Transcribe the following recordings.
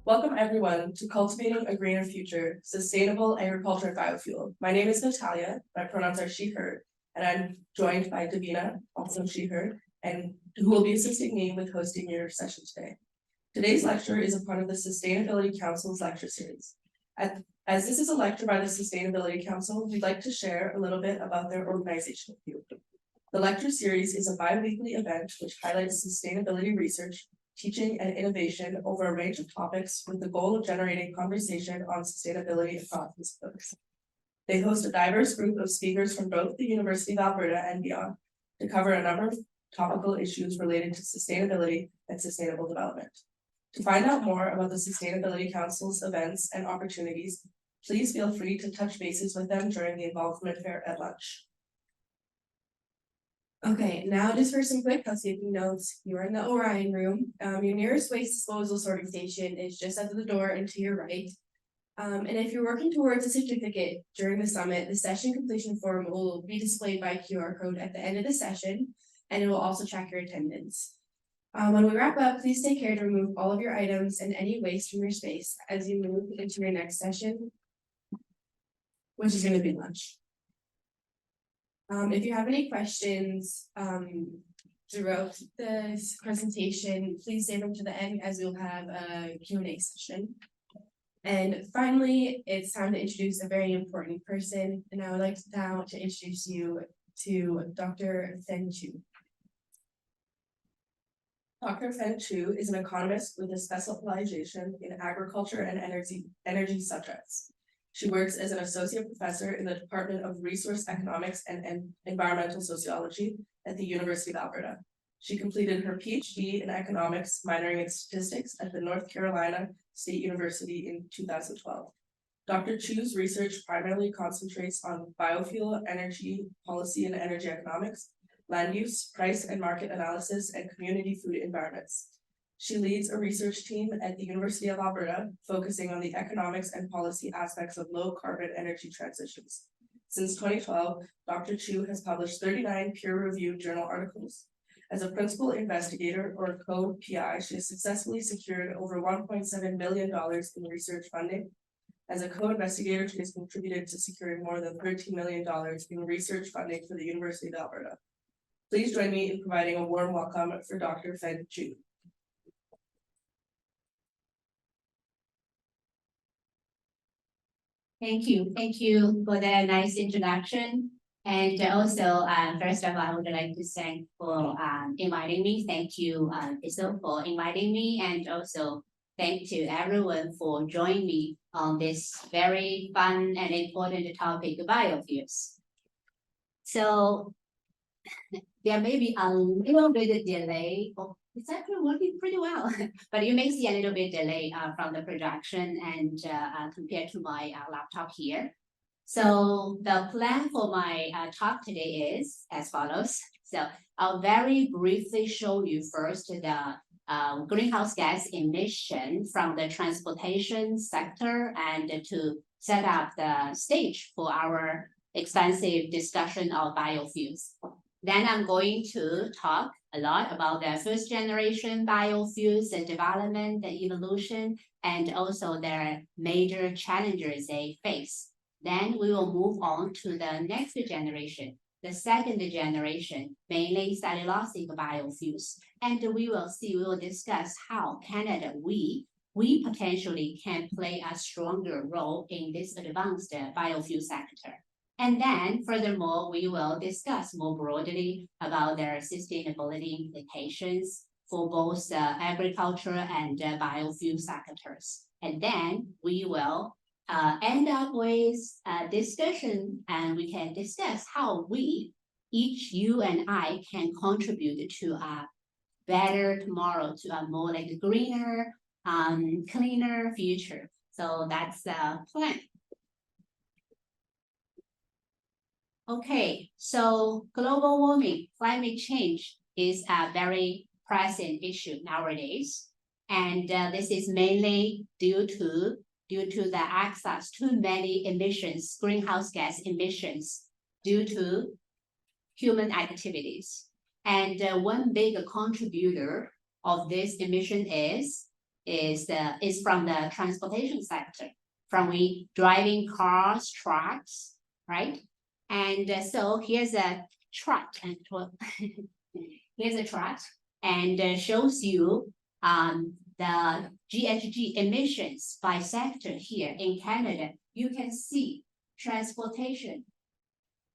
Welcome everyone to Cultivating a Greener Future, Sustainable Agriculture and Biofuel. My name is Natalia, my pronouns are she, her, and I'm joined by Davina, also she, her, and who will be assisting me with hosting your session today. Today's lecture is a part of the Sustainability Council's lecture series. As this is a lecture by the Sustainability Council, we'd like to share a little bit about their organization with you. The lecture series is a bi-weekly event which highlights sustainability research, teaching, and innovation over a range of topics with the goal of generating conversation on sustainability across disciplines. They host a diverse group of speakers from both the University of Alberta and beyond to cover a number of topical issues related to sustainability and sustainable development. To find out more about the Sustainability Council's events and opportunities, please feel free to touch bases with them during the involvement fair at lunch. Okay, now just for some quick housekeeping notes, you are in the Orion room. Your nearest waste disposal sorting station is just out of the door and to your right. And if you're working towards a certificate during the summit, the session completion form will be displayed by QR code at the end of the session, and it will also track your attendance. When we wrap up, please take care to remove all of your items and any waste from your space as you move into your next session, which is going to be lunch. If you have any questions throughout this presentation, please save them to the end as we'll have a Q&A session. And finally, it's time to introduce a very important person, and I would like now to introduce you to Dr. Feng Qiu. Dr. Feng Qiu is an economist with a specialization in agriculture and energy subjects. She works as an associate professor in the Department of Resource Economics and Environmental Sociology at the University of Alberta. She completed her Ph.D. in economics, minoring in statistics at the North Carolina State University in 2012. Dr. Qiu's research primarily concentrates on biofuel, energy policy and energy economics, land use, price and market analysis, and community food environments. She leads a research team at the University of Alberta, focusing on the economics and policy aspects of low-carbon energy transitions. Since 2012, Dr. Qiu has published 39 peer-reviewed journal articles. As a principal investigator or co-PI, she has successfully secured over $1.7 million in research funding. As a co-investigator, she has contributed to securing more than $13 million in research funding for the University of Alberta. Please join me in providing a warm welcome for Dr. Feng Qiu. Thank you for that nice introduction. And also, first of all, I would like to thank for inviting me. Thank you, Crystal, for inviting me, and also thank to everyone for joining me on this very fun and important topic, biofuels. So there may be a little bit of delay. It's actually working pretty well, but you may see a little bit delay from the projection and compared to my laptop here. So the plan for my talk today is as follows. So I'll very briefly show you first the greenhouse gas emission from the transportation sector and to set up the stage for our extensive discussion of biofuels. Then I'm going to talk a lot about the first generation biofuels, the development, the evolution, and also their major challenges they face. Then we will move on to the next generation, the second generation, mainly cellulosic biofuels. And we will discuss how Canada, we potentially can play a stronger role in this advanced biofuel sector. And then furthermore, we will discuss more broadly about their sustainability implications for both agriculture and biofuel sectors. And then we will end up with a discussion, and we can discuss how each you and I can contribute to a better tomorrow, to a more like greener, cleaner future. So that's the plan. Okay, so global warming, climate change is a very pressing issue nowadays. And this is mainly due to the access to many emissions, greenhouse gas emissions, due to human activities. And one big contributor of this emission is is from the transportation sector, from we driving cars, trucks, right? And so here's a chart, and here's a chart, and shows you the GHG emissions by sector here in Canada. You can see transportation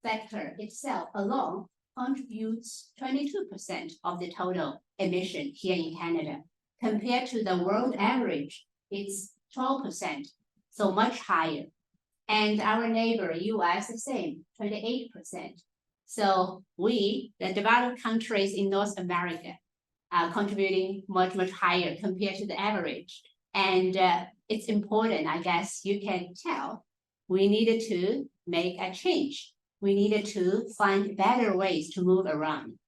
sector itself alone contributes 22% of the total emission here in Canada. Compared to the world average, it's 12%, so much higher. And our neighbor US, the same, 28%. So we, the developed countries in North America, are contributing much, much higher compared to the average. And it's important, I guess you can tell, we needed to make a change. We needed to find better ways to move around.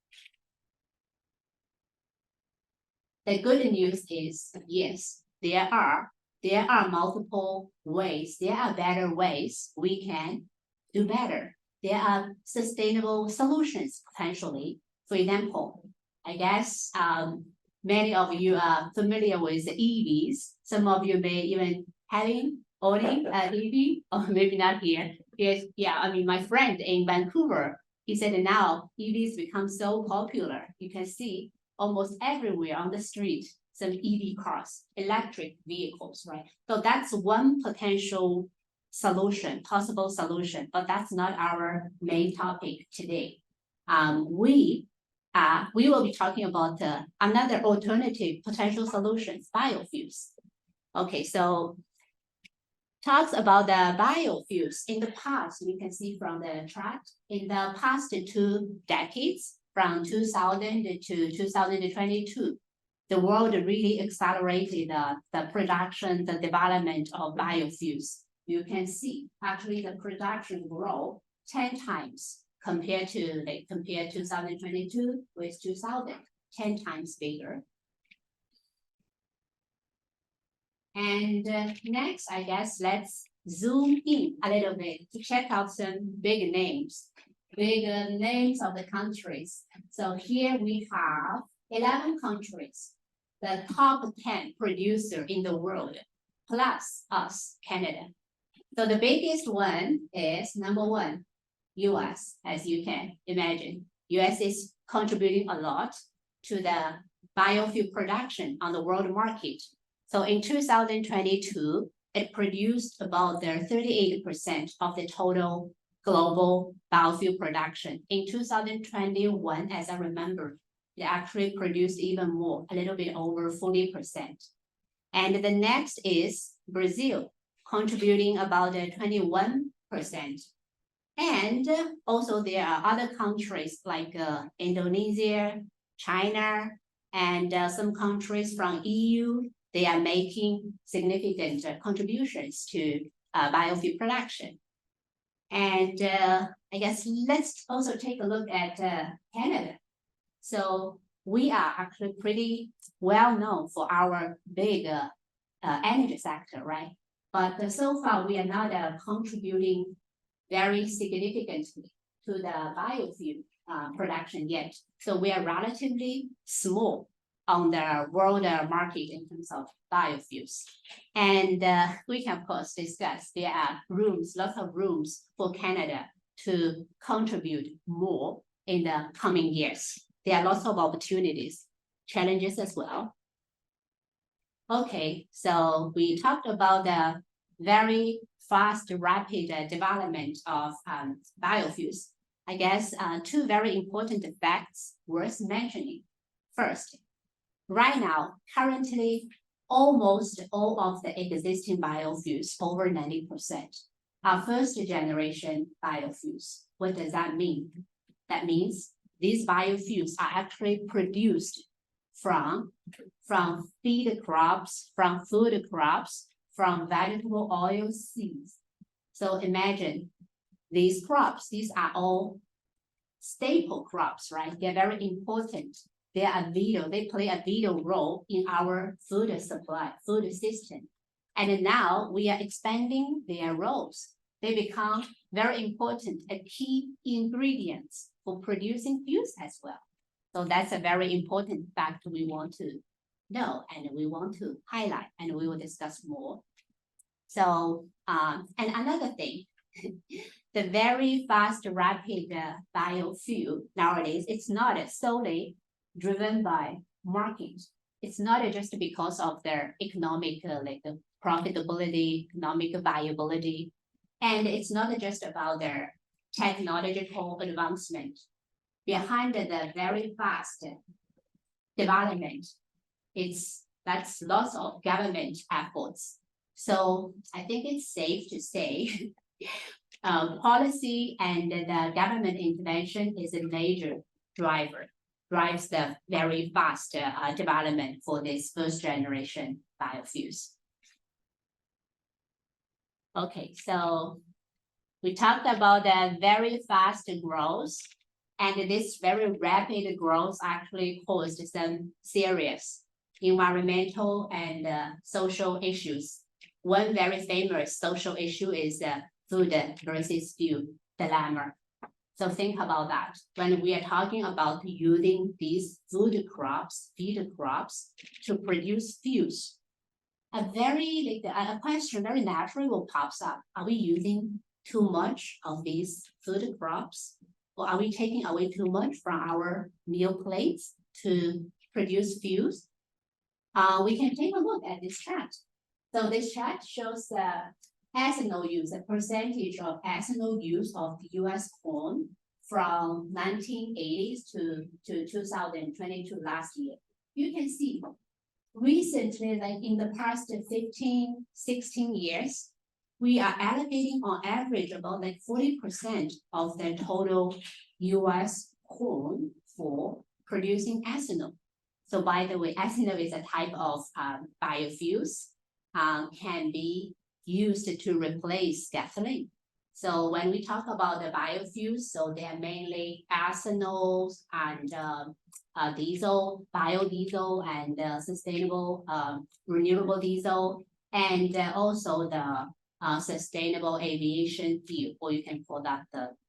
The good news is, yes, there are multiple ways. There are better ways we can do better. There are sustainable solutions potentially. For example, I guess many of you are familiar with EVs. Some of you may even owning an EV, or maybe not here. Yes, yeah, I mean, my friend in Vancouver, he said now EVs become so popular. You can see almost everywhere on the street, some EV cars, electric vehicles, right? So that's one potential solution, possible solution, but that's not our main topic today. We will be talking about another alternative potential solutions, biofuels. Okay, so talks about the biofuels. In the past, we can see from the chart, in the past 2 decades, from 2000 to 2022, the world really accelerated the production, the development of biofuels. You can see actually the production grow 10 times compared 2022 with 2000, 10 times bigger. And next, I guess, let's zoom in a little bit to check out some big names of the countries. So here we have 11 countries, the top 10 producer in the world, plus us, Canada. So the biggest one is number 1, US, as you can imagine. US is contributing a lot to the biofuel production on the world market. So in 2022, it produced about 38% of the total global biofuel production. In 2021, as I remember, it actually produced even more, a little bit over 40%. And the next is Brazil, contributing about 21%. And also there are other countries like Indonesia, China, and some countries from EU. They are making significant contributions to biofuel production. And I guess let's also take a look at Canada. So we are actually pretty well known for our big energy sector, right? But so far we are not contributing very significantly to the biofuel production yet. So we are relatively small on the world market in terms of biofuels. And we can of course discuss there are lots of rooms for Canada to contribute more in the coming years. There are lots of opportunities, challenges as well. Okay, so we talked about the very fast, rapid development of biofuels. I guess 2 very important facts worth mentioning. First, right now, currently, almost all of the existing biofuels, over 90%, are first generation biofuels. What does that mean? That means these biofuels are actually produced from feed crops, from food crops, from vegetable oil seeds. So imagine these crops, these are all staple crops, right? They're very important. They play a vital role in our food supply, food system. And now we are expanding their roles. They become very important and key ingredients for producing fuels as well. So that's a very important fact we want to know and we want to highlight, and we will discuss more. So, and another thing, the very fast, rapid biofuel nowadays, it's not solely driven by market. It's not just because of their economic, like the profitability, economic viability, and it's not just about their technological advancement. Behind the very fast development, that's lots of government efforts. So I think it's safe to say policy and the government intervention is a major drives the very fast development for this first generation biofuels. Okay, so we talked about the very fast growth, and this very rapid growth actually caused some serious environmental and social issues. One very famous social issue is food versus fuel dilemma. So think about that. When we are talking about using these food crops, feed crops to produce fuels, a question very naturally will pops up. Are we using too much of these food crops? Or are we taking away too much from our meal plates to produce fuels? We can take a look at this chart. So this chart shows the ethanol use, the percentage of ethanol use of the US corn from 1980s to 2022 last year. You can see recently, like in the past 15, 16 years, we are allocating on average about like 40% of the total US corn for producing ethanol. So by the way, ethanol is a type of biofuels, can be used to replace gasoline. So when we talk about the biofuels, so they are mainly ethanol and diesel, biodiesel, and sustainable renewable diesel, and also the sustainable aviation fuel, or you can call that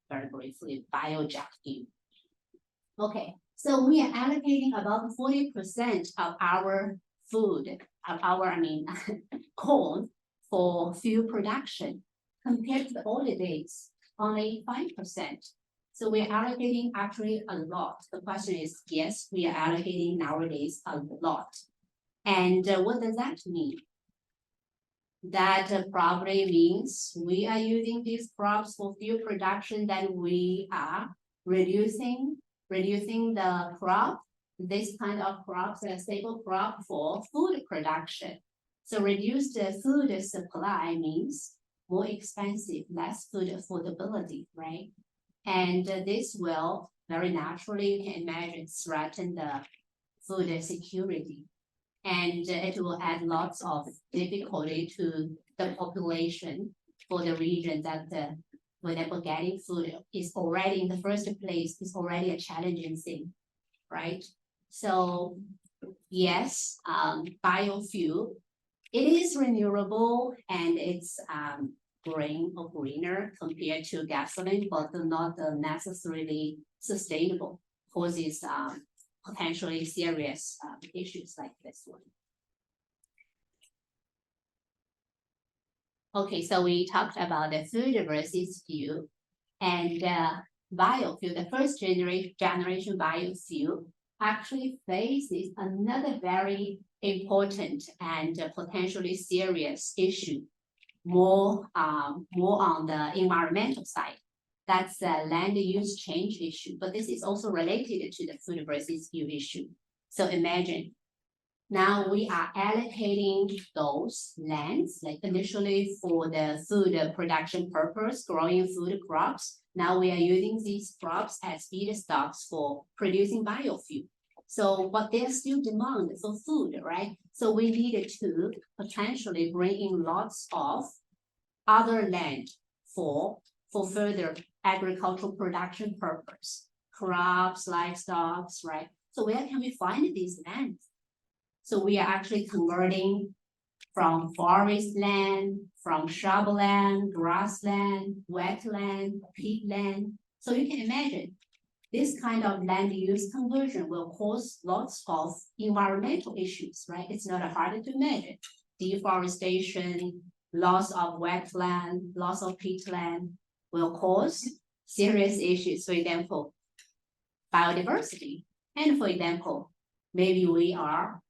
very briefly biojet fuel. Okay, so we are allocating about 40% of our food, corn for fuel production, compared to the older days, only 5%. So we're allocating actually a lot. The question is, yes, we are allocating nowadays a lot. And what does that mean? That probably means we are using these crops for fuel production, then we are reducing the crop, this kind of crops, a stable crop for food production. So reduced food supply means more expensive, less food affordability, right? And this will very naturally, you can imagine, threaten the food security. And it will add lots of difficulty to the population for the region that whenever getting food is already in the first place, is already a challenging thing, right? So yes, biofuel, it is renewable and it's green or greener compared to gasoline, but not necessarily sustainable, causes potentially serious issues like this one. Okay, so we talked about the food versus fuel, and biofuel, the first generation biofuel actually faces another very important and potentially serious issue, more on the environmental side. That's a land use change issue, but this is also related to the food versus fuel issue. So imagine, now we are allocating those lands, like initially for the food production purpose, growing food crops. Now we are using these crops as feedstocks for producing biofuel. So, but there's still demand for food, right? So we needed to potentially bring in lots of other land for further agricultural production purpose, crops, livestock, right? So where can we find these lands? So we are actually converting from forest land, from shrubland, grassland, wetland, peatland. So you can imagine this kind of land use conversion will cause lots of environmental issues, right? It's not hard to measure. Deforestation, loss of wetland, loss of peatland will cause serious issues. For example, biodiversity. And for example, maybe we are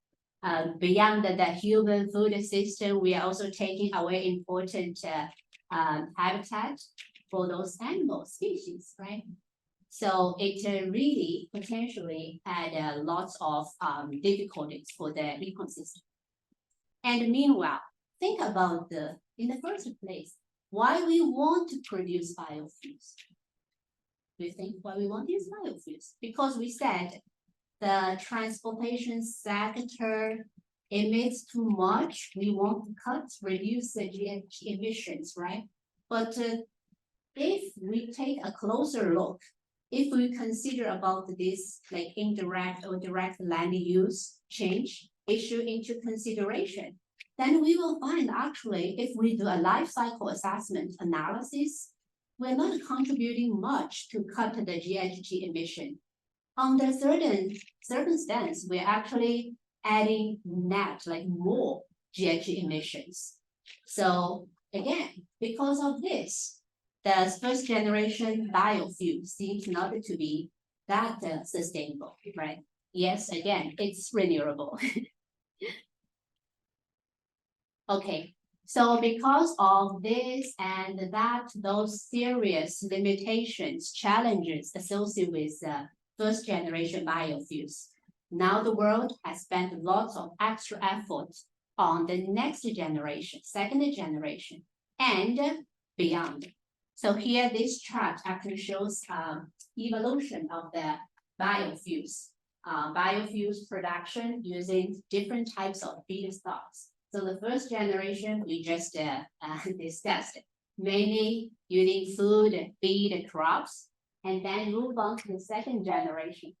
beyond the human food system, we are also taking away important habitat for those animal species, right? So it really potentially had lots of difficulties for the ecosystem. And meanwhile, think about in the first place, why we want to produce biofuels. Do you think why we want these biofuels? Because we said the transportation sector emits too much. We want to reduce the GHG emissions, right? But if we take a closer look, if we consider about this like indirect or direct land use change issue into consideration, then we will find actually if we do a life cycle assessment analysis, we're not contributing much to cut the GHG emission. Under certain circumstance, we're actually adding net, like more GHG emissions. So again, because of this, the first generation biofuel seems not to be that sustainable, right? Yes, again, it's renewable. Okay, so because of this and that, those serious limitations, challenges associated with first generation biofuels, now the world has spent lots of extra effort on the next generation, second generation, and beyond. So here, this chart actually shows evolution of the biofuels, biofuels production using different types of feedstocks. So the first generation we just discussed, mainly using food, feed crops, and then move on to the second generation,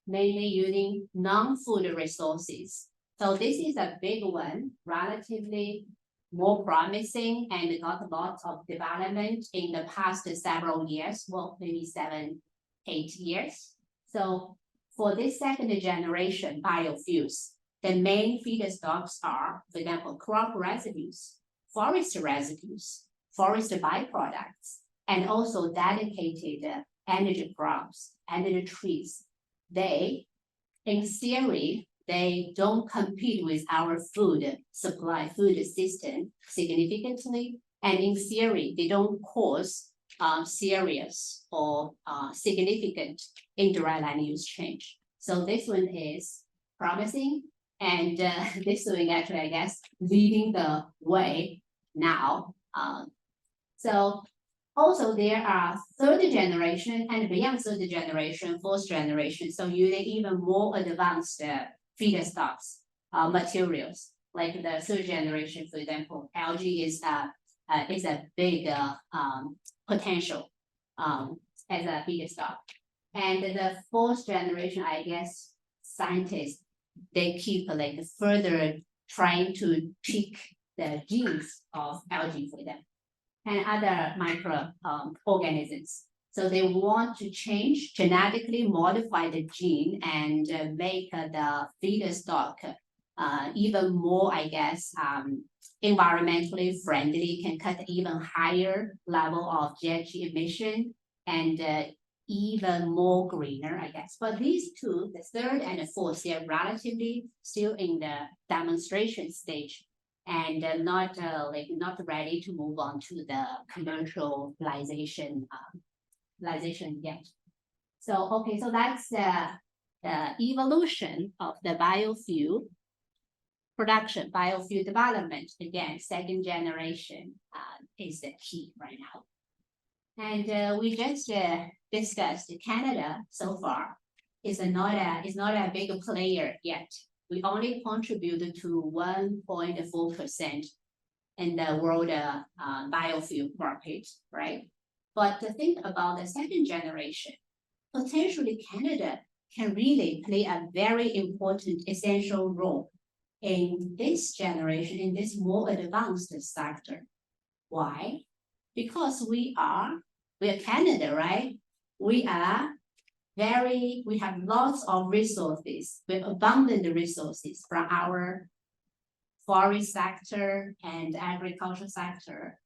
mainly using non-food resources. So this is a big one, relatively more promising and got lots of development in the past several years, well, maybe 7, 8 years. So for this second generation biofuels, the main feedstocks are, for example, crop residues, forest byproducts, and also dedicated energy crops, energy trees. They, in theory, they don't compete with our food supply, food system significantly. And in theory, they don't cause serious or significant indirect land use change. So this one is promising. And this one actually, I guess, leading the way now. So also there are third generation and beyond third generation, fourth generation. So using even more advanced feedstocks, materials, like the third generation, for example, algae is a big potential as a feedstock. And the fourth generation, I guess, scientists, they keep like further trying to pick the genes of algae for them and other microorganisms. So they want to change, genetically modify the gene and make the feedstock even more, I guess, environmentally friendly, can cut even higher level of GHG emission and even more greener, I guess. But these two, the third and the fourth, they are relatively still in the demonstration stage and not ready to move on to the commercialization yet. So okay, so that's the evolution of the biofuel production, biofuel development. Again, second generation is the key right now. And we just discussed Canada so far is not a big player yet. We only contribute to 1.4% in the world biofuel market, right? But to think about the second generation, potentially Canada can really play a very important essential role in this generation, in this more advanced sector. Why? Because we are Canada, right? We are we have lots of resources, with abundant resources from our forest sector and agriculture sector.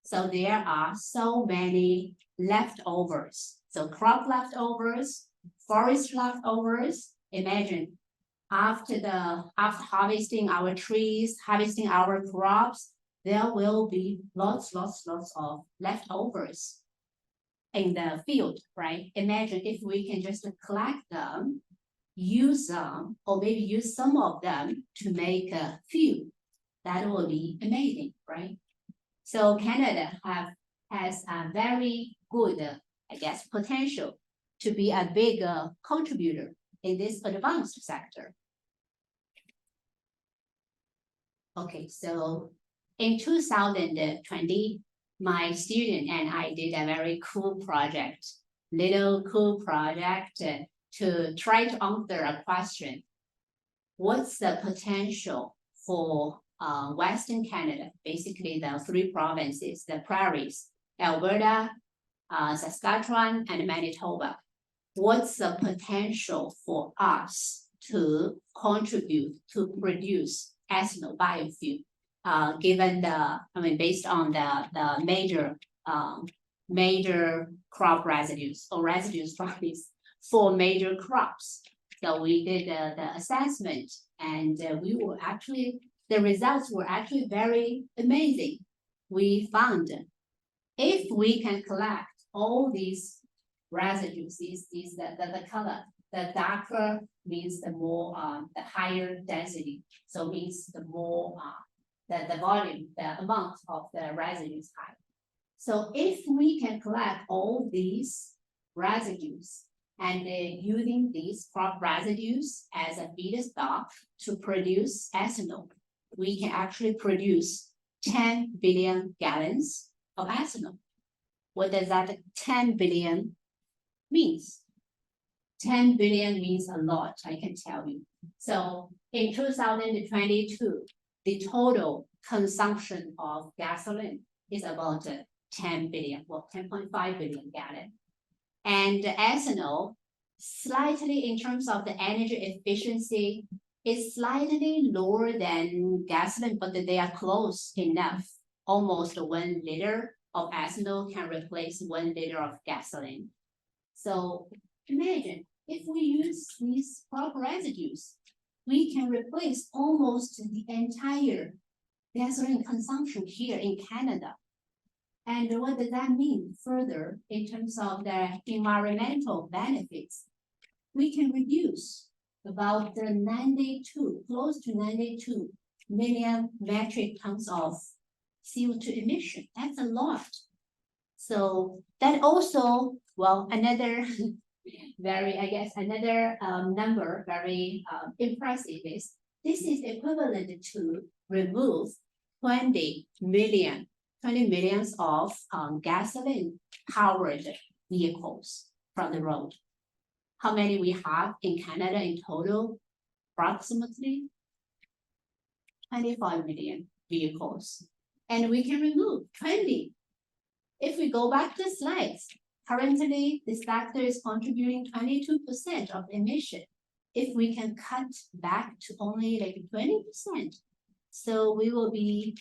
So there are so many leftovers. So crop leftovers, forest leftovers. Imagine after harvesting our trees, harvesting our crops, there will be lots of leftovers in the field, right? Imagine if we can just collect them, use them, or maybe use some of them to make a fuel. That will be amazing, right? So Canada has a very good, I guess, potential to be a big contributor in this advanced sector. Okay, so in 2020, my student and I did a very cool project, to try to answer a question. What's the potential for Western Canada, basically the three provinces, the prairies, Alberta, Saskatchewan, and Manitoba? What's the potential for us to contribute to produce ethanol biofuel, given based on the major crop residues or residues from these 4 major crops. So we did the assessment, and the results were actually very amazing. We found if we can collect all these residues, the color, the darker means the more the higher density. So means the more the volume, the amount of the residues high. So if we can collect all these residues and using these crop residues as a feedstock to produce ethanol, we can actually produce 10 billion gallons of ethanol. What does that 10 billion means? 10 billion means a lot, I can tell you. So in 2022, the total consumption of gasoline is about 10 billion, well, 10.5 billion gallons. And ethanol, slightly in terms of the energy efficiency, is slightly lower than gasoline, but they are close enough. Almost 1 liter of ethanol can replace 1 liter of gasoline. So imagine if we use these crop residues, we can replace almost the entire gasoline consumption here in Canada. And what does that mean further in terms of the environmental benefits? We can reduce about close to 92 million metric tons of CO2 emission. That's a lot. So that also, well, another another number very impressive is this is equivalent to remove 20 millions of gasoline powered vehicles from the road. How many we have in Canada in total? Approximately 25 million vehicles. And we can remove 20. If we go back to the slides, currently this sector is contributing 22% of emission. If we can cut back to only like 20%, so we will be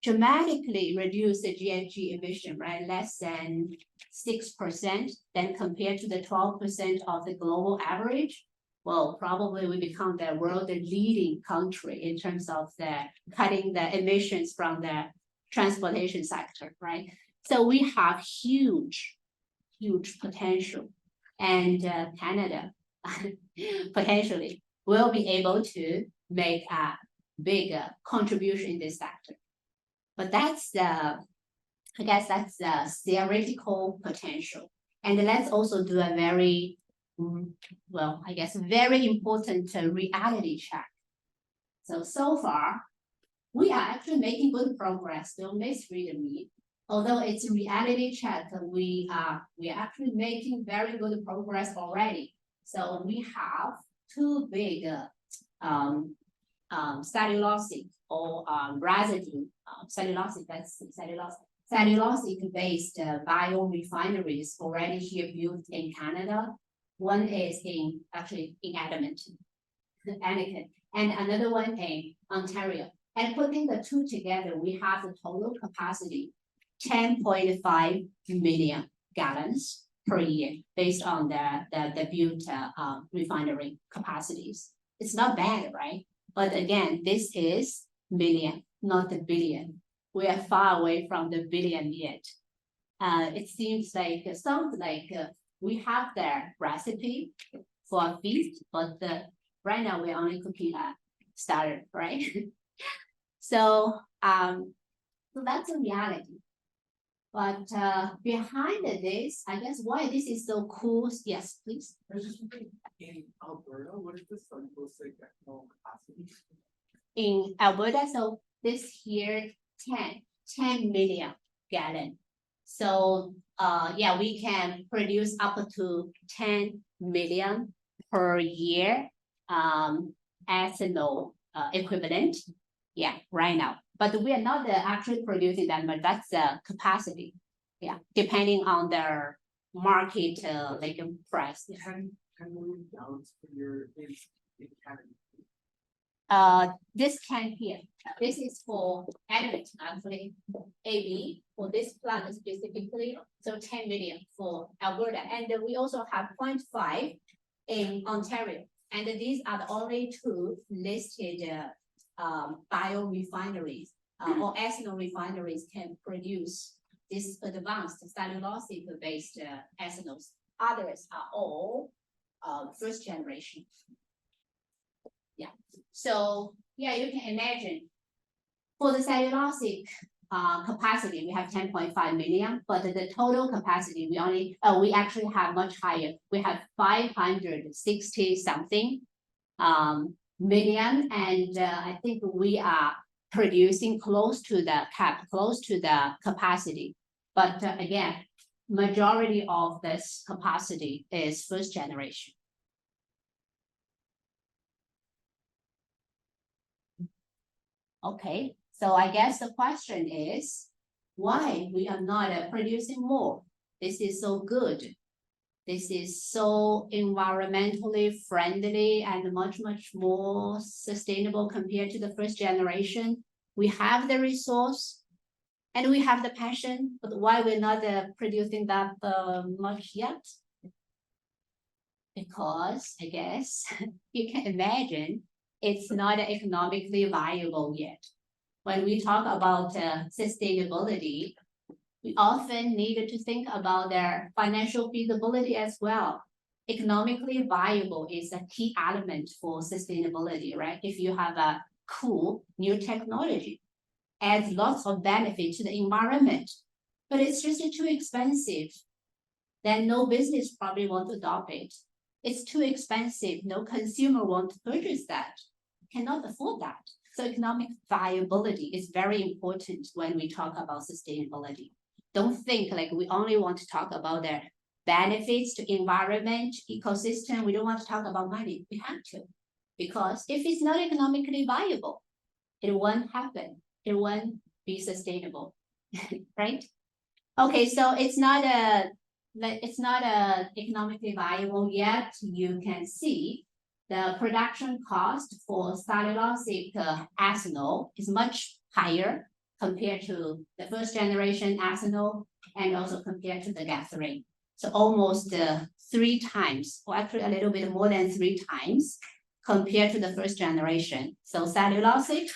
dramatically reduce the GHG emission, right? Less than 6%, then compared to the 12% of the global average. Well, probably we become the world leading country in terms of the cutting the emissions from the transportation sector, right? So we have huge potential, and Canada potentially will be able to make a big contribution in this sector. But that's the theoretical potential. And let's also do a very, very important reality check. So far, we are actually making good progress. Don't misread me. Although it's a reality check, we are actually making very good progress already. So we have 2 big cellulosic or residue cellulosic based biorefineries already here built in Canada. One is in Edmonton, and another one in Ontario. And putting the two together, we have the total capacity 10.5 million gallons per year based on the built refinery capacities. It's not bad, right? But again, this is million, not the billion. We are far away from the billion yet. It sounds like we have the recipe for a feast, but right now we're only cooking a starter, right? So that's a reality. But behind this, I guess why this is so cool. Yes, please. I was just wondering, in Alberta, what is the cellulosic ethanol capacity? In Alberta, so this here 10 million gallon. So yeah, we can produce up to 10 million per year ethanol equivalent. Yeah, right now. But we are not actually producing that much. That's the capacity. Yeah, depending on their market like price. 10 million gallons per year is in Canada. This can here. This is for Edmonton, actually, AB for this plant specifically. So 10 million for Alberta, and we also have 0.5 in Ontario. And these are the only two listed biorefineries or ethanol refineries can produce this advanced cellulosic-based ethanols. Others are all first generation. Yeah. So yeah, you can imagine for the cellulosic capacity, we have 10.5 million, but the total capacity we actually have much higher. We have 560 something million, and I think we are producing close to the cap, close to the capacity. But again, majority of this capacity is first generation. Okay, so I guess the question is why we are not producing more? This is so good. This is so environmentally friendly and much more sustainable compared to the first generation. We have the resource and we have the passion, but why we're not producing that much yet? Because I guess you can imagine it's not economically viable yet. When we talk about sustainability, we often need to think about their financial feasibility as well. Economically viable is a key element for sustainability, right? If you have a cool new technology, adds lots of benefit to the environment, but it's just too expensive, then no business probably won't adopt it. It's too expensive, no consumer won't purchase that, cannot afford that. So economic viability is very important when we talk about sustainability. Don't think like we only want to talk about their benefits to environment, ecosystem. We don't want to talk about money. We have to, because if it's not economically viable, it won't happen. It won't be sustainable, right? Okay, so it's not economically viable yet. You can see the production cost for cellulosic ethanol is much higher compared to the first generation ethanol and also compared to the gasoline. So almost 3 times, or actually a little bit more than 3 times compared to the first generation. So cellulosic,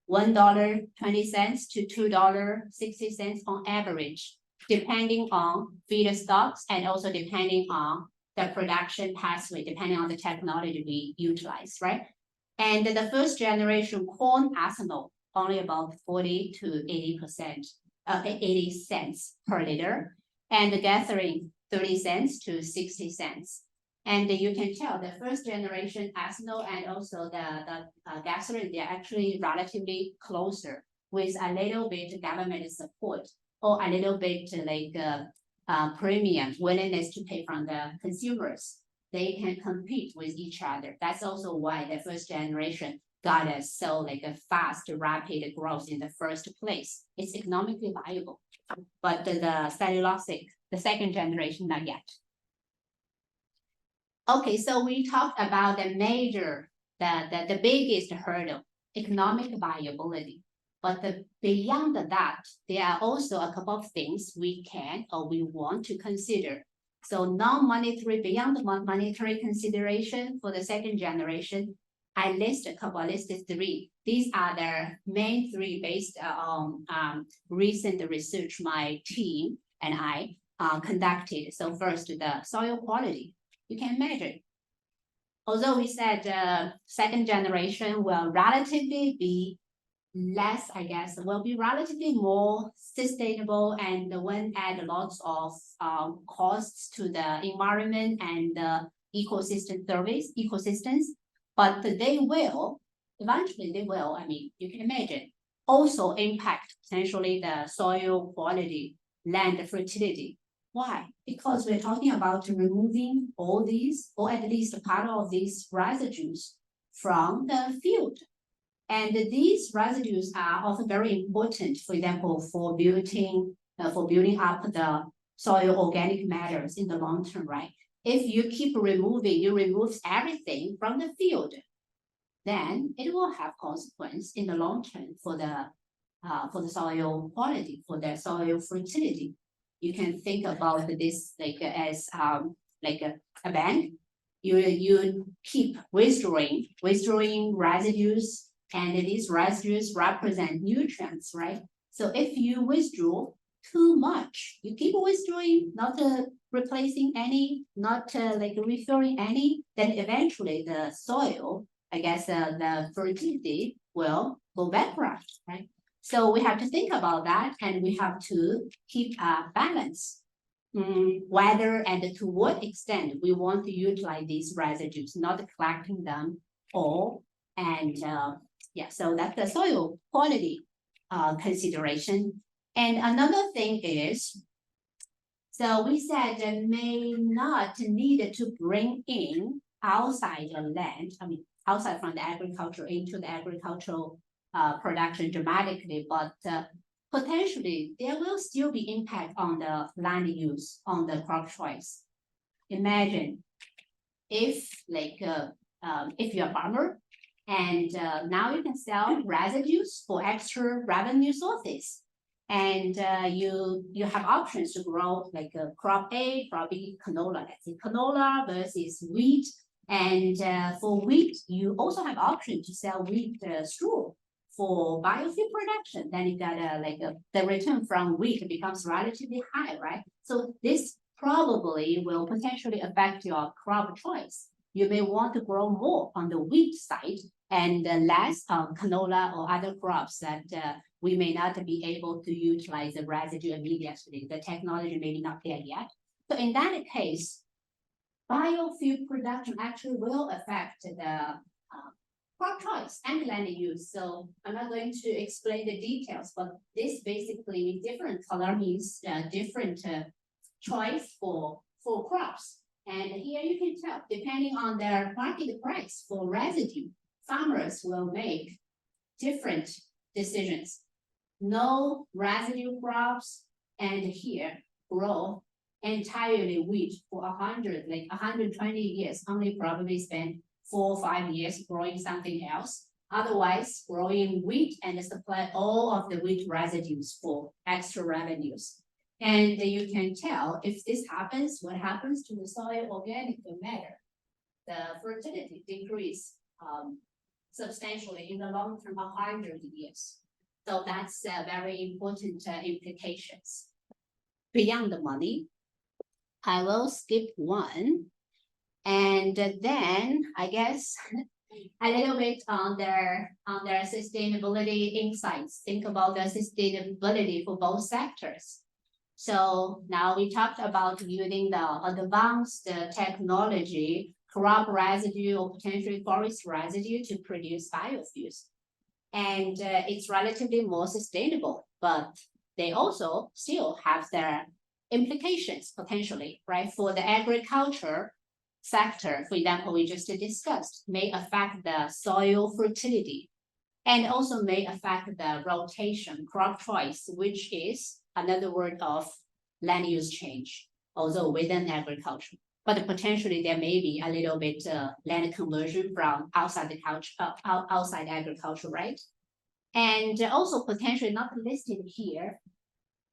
$1.20 to $2.60 on average, depending on feedstocks and also depending on the production pathway, depending on the technology we utilize, right? And the first generation corn ethanol, only about 40 to 80%, 80 cents per liter, and the gasoline 30 cents to 60 cents. And you can tell the first generation ethanol and also the gasoline, they're actually relatively closer with a little bit government support or a little bit like premium willingness to pay from the consumers. They can compete with each other. That's also why the first generation got us so like a fast, rapid growth in the first place. It's economically viable, but the cellulosic, the second generation, not yet. Okay, so we talked about the major, the biggest hurdle, economic viability. But beyond that, there are also a couple of things we can or we want to consider. So non-monetary, beyond the monetary consideration for the second generation, I listed three. These are the main three based on recent research my team and I conducted. So first, the soil quality. You can measure. Although we said second generation will relatively be less, I guess, will be relatively more sustainable and when add lots of costs to the environment and the ecosystems, but they will, eventually they will, I mean, you can imagine, also impact potentially the soil quality, land fertility. Why? Because we're talking about removing all these, or at least part of these residues from the field. And these residues are often very important, for example, for building up the soil organic matters in the long term, right? If you keep removing, you remove everything from the field, then it will have consequence in the long term for the soil quality, for the soil fertility. You can think about this like as like a bank. You keep withdrawing residues, and these residues represent nutrients, right? So if you withdraw too much, you keep withdrawing, not replacing any, not like refilling any, then eventually the soil, I guess the fertility will go bankrupt, right? So we have to think about that, and we have to keep a balance. Whether and to what extent we want to utilize these residues, not collecting them all. And yeah, so that's the soil quality consideration. And another thing is, so we said that may not need to bring in outside the land, I mean, outside from the agriculture into the agricultural production dramatically, but potentially there will still be impact on the land use, on the crop choice. Imagine if like if you're a farmer and now you can sell residues for extra revenue sources, and you have options to grow like crop A, crop B, canola. Let's say canola versus wheat, and for wheat you also have option to sell wheat straw for biofuel production. Then you got the return from wheat becomes relatively high, right? So this probably will potentially affect your crop choice. You may want to grow more on the wheat side and less on canola or other crops that we may not be able to utilize the residue immediately. The technology may be not there yet. So in that case, biofuel production actually will affect the crop choice and land use. So I'm not going to explain the details, but this basically different color means different choice for crops. And here you can tell, depending on their market price for residue, farmers will make different decisions. No residue crops, and here grow entirely wheat for 120 years, only probably spend 4 or 5 years growing something else. Otherwise, growing wheat and supply all of the wheat residues for extra revenues. And you can tell if this happens, what happens to the soil organic matter. The fertility decrease substantially in the long term, 100 years. So that's very important implications. Beyond the money, I will skip one. And then I guess a little bit on their sustainability insights. Think about the sustainability for both sectors. So now we talked about using the advanced technology, crop residue or potentially forest residue to produce biofuels. And it's relatively more sustainable, but they also still have their implications potentially, right? For the agriculture sector, for example, we just discussed, may affect the soil fertility and also may affect the rotation, crop choice, which is another word of land use change, although within agriculture. but potentially there may be a little bit land conversion from outside the culture, outside agriculture, right? And also potentially not listed here,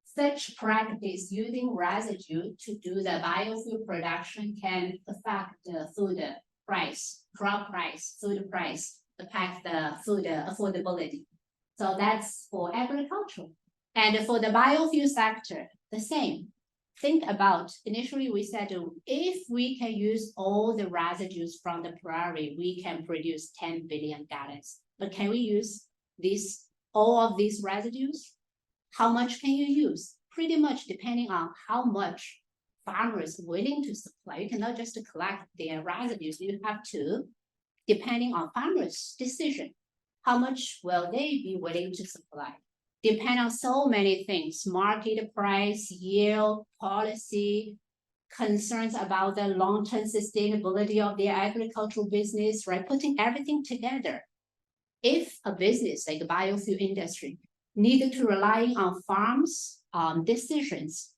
such practice using residue to do the biofuel production can affect the food price, crop price, food price, affect the food affordability. So that's for agriculture. And for the biofuel sector, the same. Think about, initially we said, if we can use all the residues from the prairie, we can produce 10 billion gallons. But can we use all of these residues? How much can you use? Pretty much depending on how much farmers are willing to supply. You cannot just collect their residues. You have to, depending on farmers' decision, how much will they be willing to supply? Depend on so many things, market price, yield, policy, concerns about the long-term sustainability of their agricultural business, right? Putting everything together. If a business like the biofuel industry needed to rely on farms' decisions,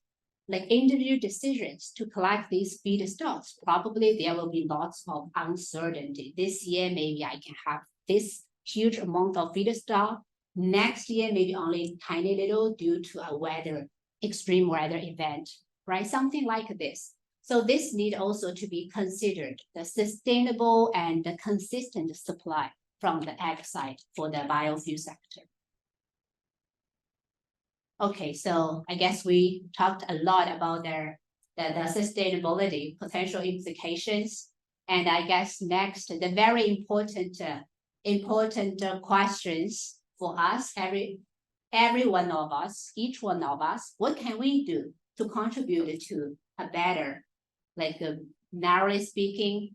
like individual decisions to collect these feedstocks, probably there will be lots of uncertainty. This year, maybe I can have this huge amount of feedstock. Next year, maybe only tiny little due to a extreme weather event, right? Something like this. So this need also to be considered, the sustainable and the consistent supply from the ag side for the biofuel sector. Okay, so I guess we talked a lot about the sustainability potential implications. And I guess next, the very important questions for us, every one of us, each one of us, what can we do to contribute to a better, like narrowly speaking,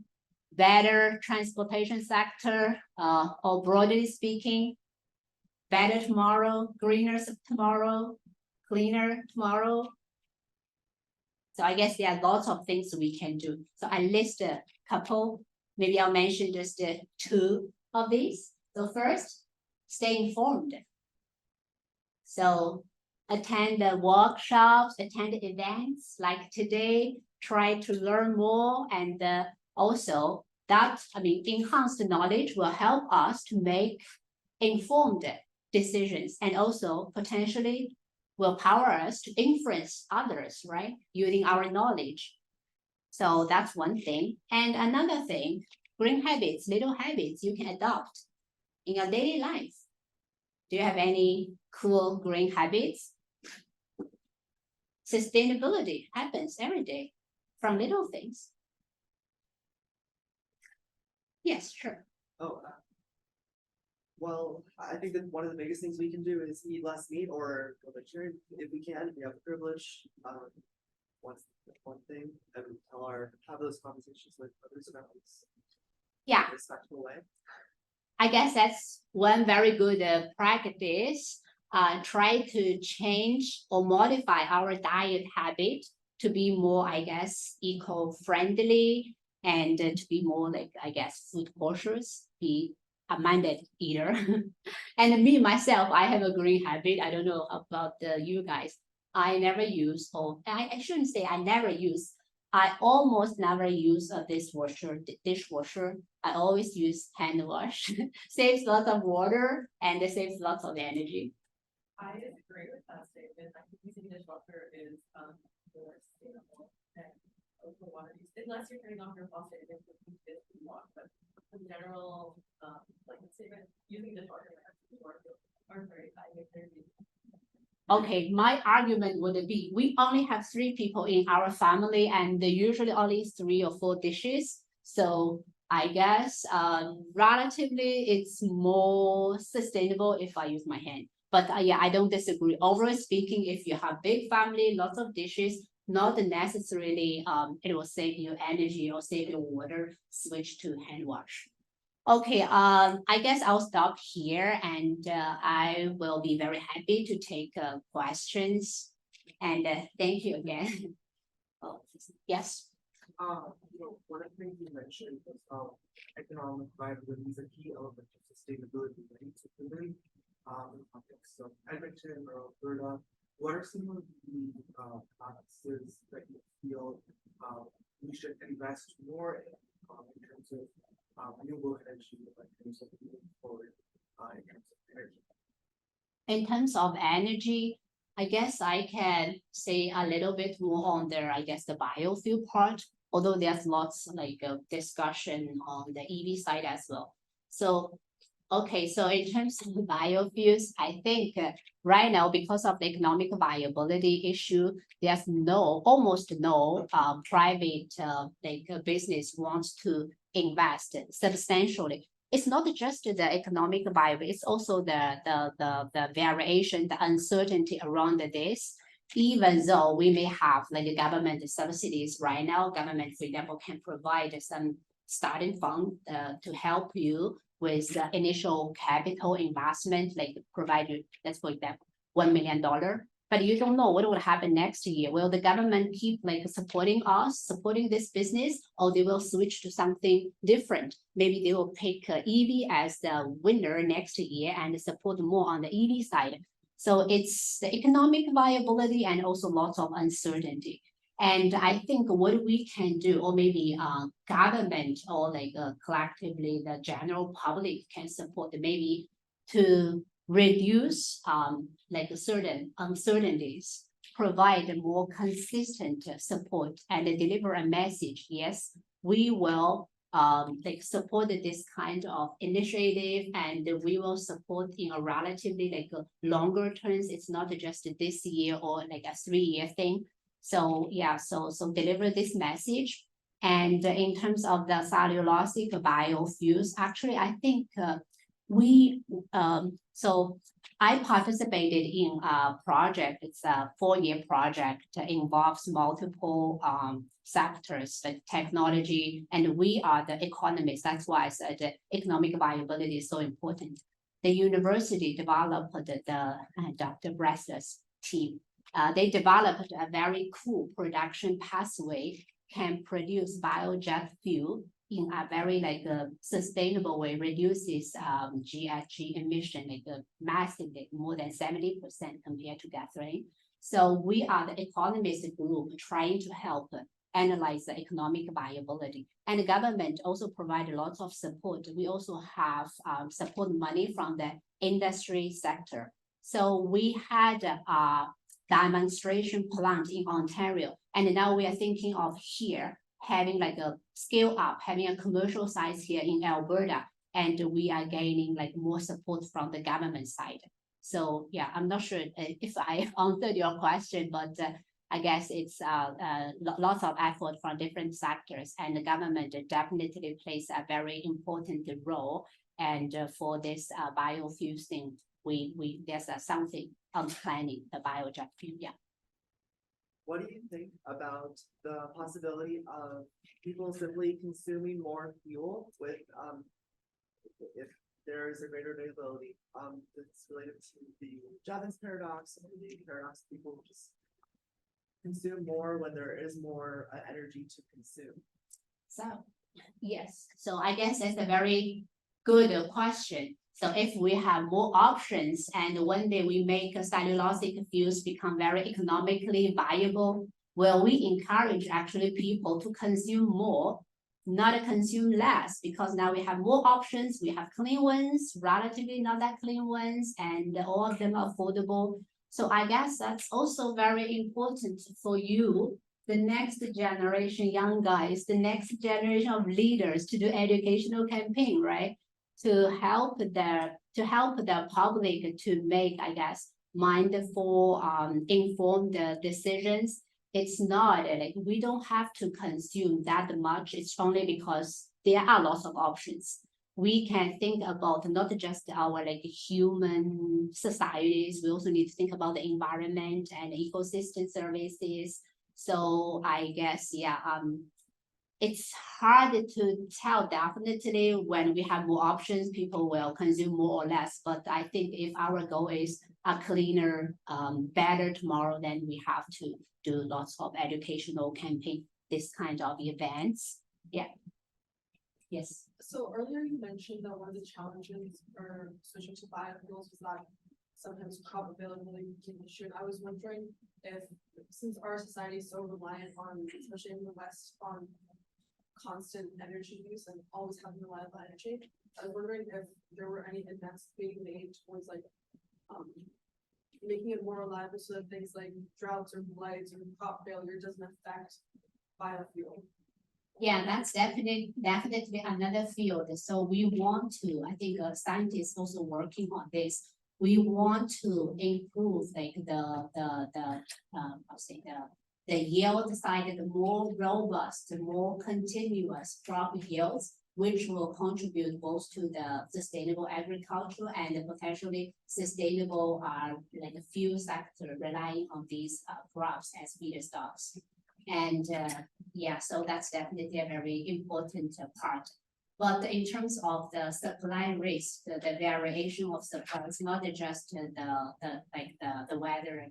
better transportation sector, or broadly speaking, better tomorrow, greener tomorrow, cleaner tomorrow. So I guess there are lots of things we can do. So I list a couple, maybe I'll mention just two of these. So first, stay informed. So attend the workshops, attend events like today, try to learn more, and also that, enhanced knowledge will help us to make informed decisions and also potentially will power us to influence others, right? Using our knowledge. So that's one thing. And another thing, green habits, little habits you can adopt in your daily life. Do you have any cool green habits? Sustainability happens every day from little things. Yes, sure. Oh, well, I think that one of the biggest things we can do is eat less meat or go vegetarian if we can, if we have the privilege. One thing that we have those conversations with others about this. Yeah. In a respectful way. I guess that's one very good practice. Try to change or modify our diet habit to be more, I guess, eco-friendly and to be more like, I guess, food cautious, be a minded eater. And me, myself, I have a green habit. I don't know about you guys. I never use, or I shouldn't say I never use. I almost never use a dishwasher. I always use hand wash. Saves lots of water and it saves lots of energy. I agree with that statement. I think using dishwasher is more sustainable than local water use, unless you're turning off your faucet if you want. But in general, like the statement, using dishwasher are very high in energy. Okay, my argument would be we only have 3 people in our family and usually only 3 or 4 dishes. So I guess relatively it's more sustainable if I use my hand. But yeah, I don't disagree. Overall speaking, if you have big family, lots of dishes, not necessarily it will save you energy or save you water, switch to hand wash. Okay, I guess I'll stop here and I will be very happy to take questions. And thank you again. Oh, yes. One of the things you mentioned was economic viability is a key element of sustainability, right? So really, in the context of Edmonton or Alberta, what are some of the practices that you feel we should more in terms of renewable energy, like in terms of moving forward in terms of energy? In terms of energy, I guess I can say a little bit more on the, I guess, the biofuel part, although there's lots like discussion on the EV side as well. So, okay, so in terms of biofuels, I think right now, because of the economic viability issue, there's almost no private business wants to invest substantially. It's not just the economic viability, it's also the variation, the uncertainty around this. Even though we may have like the government subsidies right now, government, for example, can provide some starting fund to help you with the initial capital investment, like provide you, let's for example, $1 million. But you don't know what will happen next year. Will the government keep like supporting us, supporting this business, or they will switch to something different? Maybe they will pick EV as the winner next year and support more on the EV side. So it's the economic viability and also lots of uncertainty. And I think what we can do, or maybe government or like collectively the general public can support maybe to reduce like certain uncertainties, provide more consistent support and deliver a message. Yes, we will like support this kind of initiative, and we will support in a relatively like a longer terms. It's not just this year or like a 3-year thing. So yeah, so deliver this message. And in terms of the cellulosic biofuels, actually, I think so I participated in a project. It's a 4-year project that involves multiple sectors, like technology, and we are the economists. That's why I said the economic viability is so important. The university developed the Dr. Bressler's team. They developed a very cool production pathway, can produce biojet fuel in a very like sustainable way, reduces GHG emission like massively, more than 70% compared to gasoline. So we are the economist group trying to help analyze the economic viability. And the government also provide lots of support. We also have support money from the industry sector. So we had a demonstration plant in Ontario, and now we are thinking of here having like a scale up, having a commercial size here in Alberta, and we are gaining like more support from the government side. So yeah, I'm not sure if I answered your question, but I guess it's lots of effort from different sectors, and the government definitely plays a very important role. And for this biofuels thing, there's something on planning the biojet fuel. Yeah. What do you think about the possibility of people simply consuming more fuel with if there is a greater availability that's related to the Jevons paradox, or the paradox of people just consume more when there is more energy to consume? So yes, so I guess that's a very good question. So if we have more options and one day we make cellulosic fuels become very economically viable, will we encourage actually people to consume more, not consume less? Because now we have more options, we have clean ones, relatively not that clean ones, and all of them are affordable. So I guess that's also very important for you, the next generation, young guys, the next generation of leaders to do educational campaign, right? To help the public to make, I guess, mindful, informed decisions. It's not like we don't have to consume that much. It's only because there are lots of options. We can think about not just our like human societies. We also need to think about the environment and ecosystem services. So I guess, yeah, it's hard to tell definitely when we have more options, people will consume more or less. But I think if our goal is a cleaner, better tomorrow, then we have to do lots of educational campaign, this kind of events. Yeah. Yes. So earlier you mentioned that one of the challenges for switching to biofuels was that sometimes crop availability became an issue. And I was wondering if, since our society is so reliant on, especially in the West, on constant energy use and always having reliable energy. I was wondering if there were any advances being made towards like, making it more reliable so that things like droughts or blights or crop failure doesn't affect biofuel. Yeah, that's definitely another field. So we want to, I think scientists also working on this. We want to improve like I'll say the yield side, the more robust, the more continuous crop yields, which will contribute both to the sustainable agriculture and the potentially sustainable like the fuel sector relying on these crops as feedstocks. And yeah, so that's definitely a very important part. But in terms of the supply risk, the variation of supply, it's not just the weather,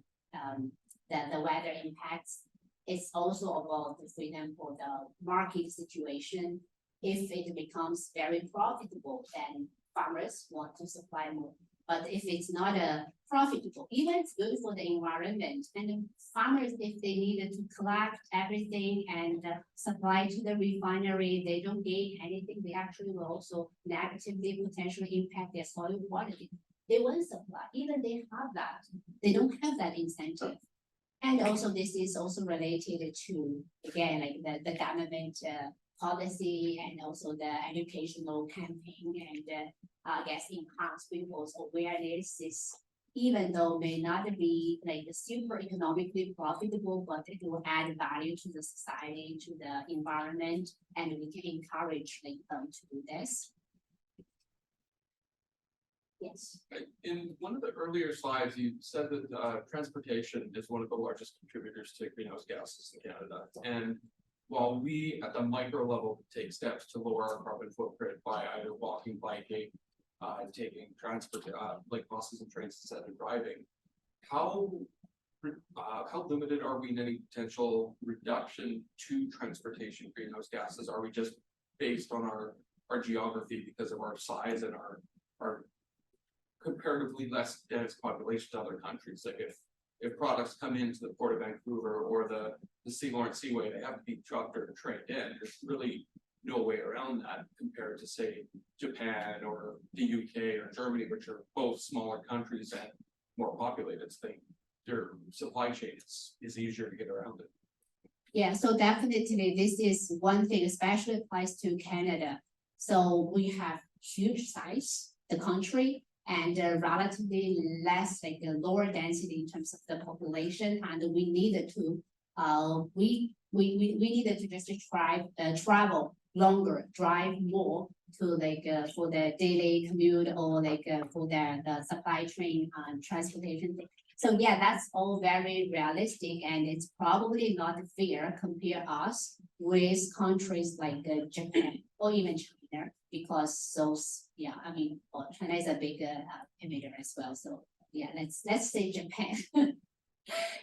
the weather impacts. It's also about, for example, the market situation. If it becomes very profitable, then farmers want to supply more. But if it's not profitable, even it's good for the environment, and the farmers, if they needed to collect everything and supply to the refinery, they don't gain anything. They actually will also negatively potentially impact their soil quality. They won't supply, even they have that. They don't have that incentive. And also this is also related to, again, like the government policy and also the educational campaign and I guess enhance people's awareness is, even though may not be like super economically profitable, but it will add value to the society, to the environment, and we can encourage like them to do this. Yes. In one of the earlier slides, you said that transportation is one of the largest contributors to greenhouse gases in Canada. And while we at the micro level take steps to lower our carbon footprint by either walking, biking, taking transport, like buses and trains instead of driving, how limited are we in any potential reduction to transportation greenhouse gases? Are we just based on our geography because of our size and our comparatively less dense population to other countries? Like if products come into the Port of Vancouver or the St. Lawrence Seaway, they have to be trucked or trained in. There's really no way around that compared to, say, Japan or the UK or Germany, which are both smaller countries and more populated. So their supply chain is easier to get around it. Yeah, so definitely this is one thing, especially applies to Canada. So we have huge size, the country, and relatively less, like a lower density in terms of the population, and we needed to we needed to just travel longer, drive more to like for the daily commute or like for the supply chain transportation thing. So yeah, that's all very realistic, and it's probably not fair compare us with countries like Japan or even China, because those, yeah, I mean, well, China is a big emitter as well. So yeah, let's say Japan.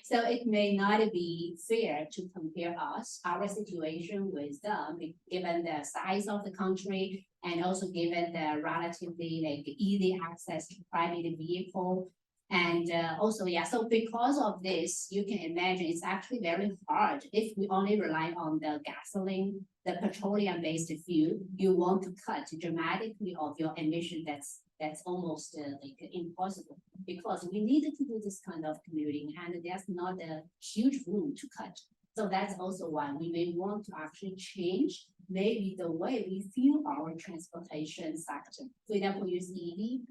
So it may not be fair to compare our situation with them, given the size of the country and also given the relatively like easy access to private vehicle. And also, yeah, so because of this, you can imagine it's actually very hard if we only rely on the gasoline, the petroleum-based fuel. You want to cut dramatically of your emission. That's almost like impossible, because we needed to do this kind of commuting, and there's not a huge room to cut. So that's also why we may want to actually change maybe the way we fuel our transportation sector. For example, use EV.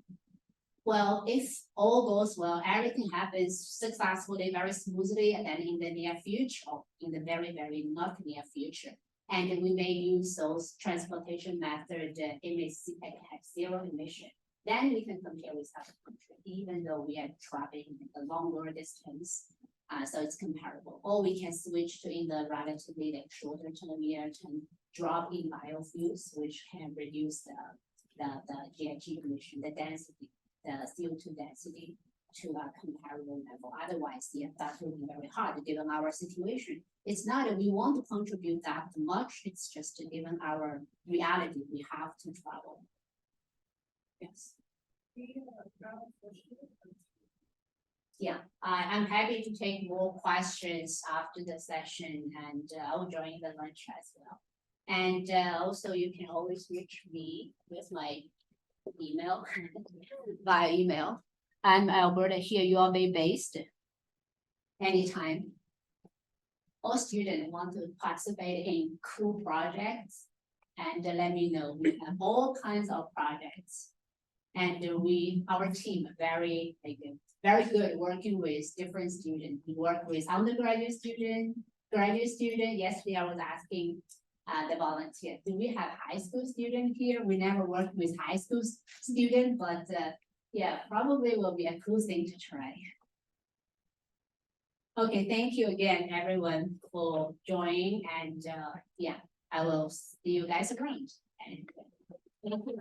Well, if all goes well, everything happens successfully, very smoothly, and then in the near future, or in the very, very not near future, and we may use those transportation methods have zero emission, then we can compare with other countries, even though we are traveling a longer distance. So it's comparable. Or we can switch to in the relatively like shorter term year to drop in biofuels, which can reduce the GHG emission, the density, the CO2 density to a comparable level. Otherwise, yeah, that will be very hard given our situation. It's not that we want to contribute that much, it's just given our reality, we have to travel. Yes. Yeah, I'm happy to take more questions after the session, and I'll join the lunch as well. And also you can always reach me with my email via email. I'm Alberta here, UAV based. Anytime. All students want to participate in cool projects and let me know. We have all kinds of projects. And our team very good working with different students. We work with undergraduate student, graduate student. Yesterday I was asking the volunteer, do we have high school student here? We never worked with high school student, but yeah, probably will be a cool thing to try. Okay, thank you again, everyone, for joining, and yeah, I will see you guys around. And thank you.